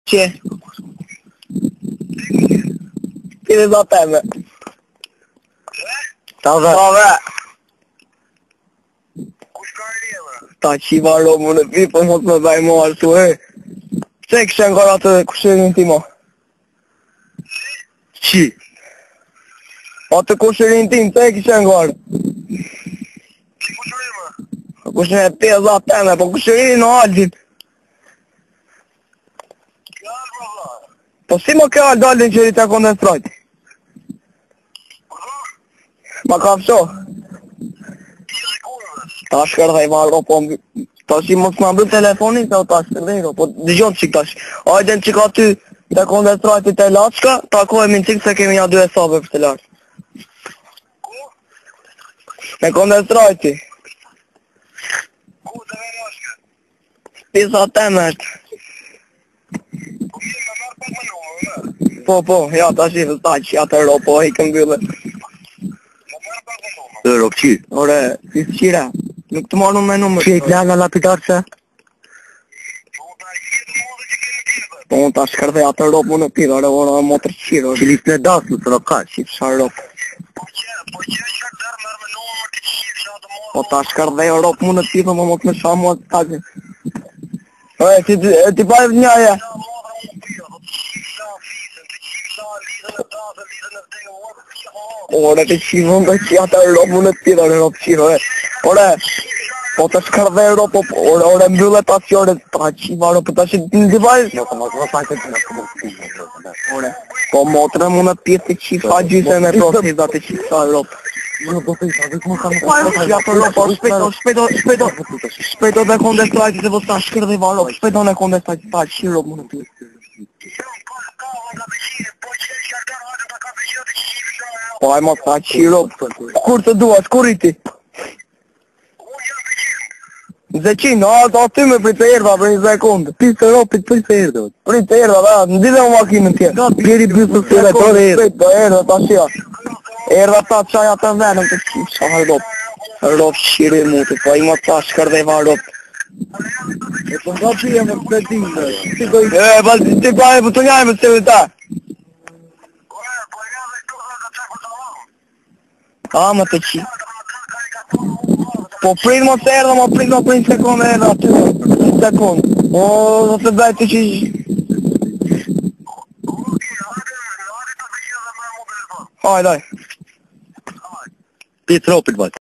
Që? Ti dhe da teme. Ta dhe. Kush ka rrjeve? Ta që i varo më në pi, për mos me baj mo artu, Pse kështë në kara të kushirin ti mo? Qi? Atë kushirin tim, pse kështë në kara? Qi kushirin më? Kushirin e ti e za teme, po kushirin në algjit. Kjallë bro vla? Po si më kjo dalin që rita konde strajt? Ma ka fsho? Ti e kurve? Ta shkër dhe i varo, po ta shi mos më bëj telefonin, se o ta shkër dhe i po dëgjon qik tash. Ajden që ka ty të konde strajtit e lachka, takojemi në qik se kemi ja 2 hesabe për të lartë. Ku? Me konde strajti. Ku të me lashke? Pisa temert. Po mi me marrë pak më numër, Po, ja ta shi ta që ja të ro, po i këmbylle. me marrë pak më numër. Ro, qi? Ore, si s'qira. Nuk të marrë me numër. Që i t'langa lapitar që? Po ta i jetë modë që kemi tjetër. Po unë ta shkërdhe atë ro më në tira, ora motër qiro. Që lisë në dasë, në të roka, që i pësha ro. Po që që dërë mërë me numër të qifë që atë modë. Po ta shkërdhe ro më në tira, më mos me shamu atë tajë. Ti pa e vënjaje. Qa modë më pia, po të qifë qa fisën, të qifë qa lidhën e dasë, lidhën e vdekë, modë të qifë modë. Ore, të qivën dhe që atë ro më në tira, ro të qiro, Ore, po të shkërdhe ro, ore, mbylle pasjore, ta qiva ro, po ta që të në vaj. Ore, po motre më në tira të qifë, a gjyse me prosi dhe të qifë sa ro. Shpejto dhe konde strajti se vësta shkër dhe i varo, shpejto në konde strajti ta qiro më në tira. Po ajmo ta qiro, kur të duash, kur riti? Zeqin, aty me prit të erva për 1 sekundë. Prit të ropit, prit të erva. Prit të erva, da, në dide më makinën tjerë. Gjeri bësë të sire, të erva. Prit të erva, ta shia. Erva ta qaja të venëm të qipë, sa hardop. Rop shiri muti, po i më ta shkër dhe i va rop. E të nga pije më të petinë, ti pa e për të njajme të se ta. A, më të qi. Po prit më të erdhe, më prit 1 sekundë erdhe aty, 1 sekundë. O, në të bëjt të që... Hajde. Pi tropit, bajt.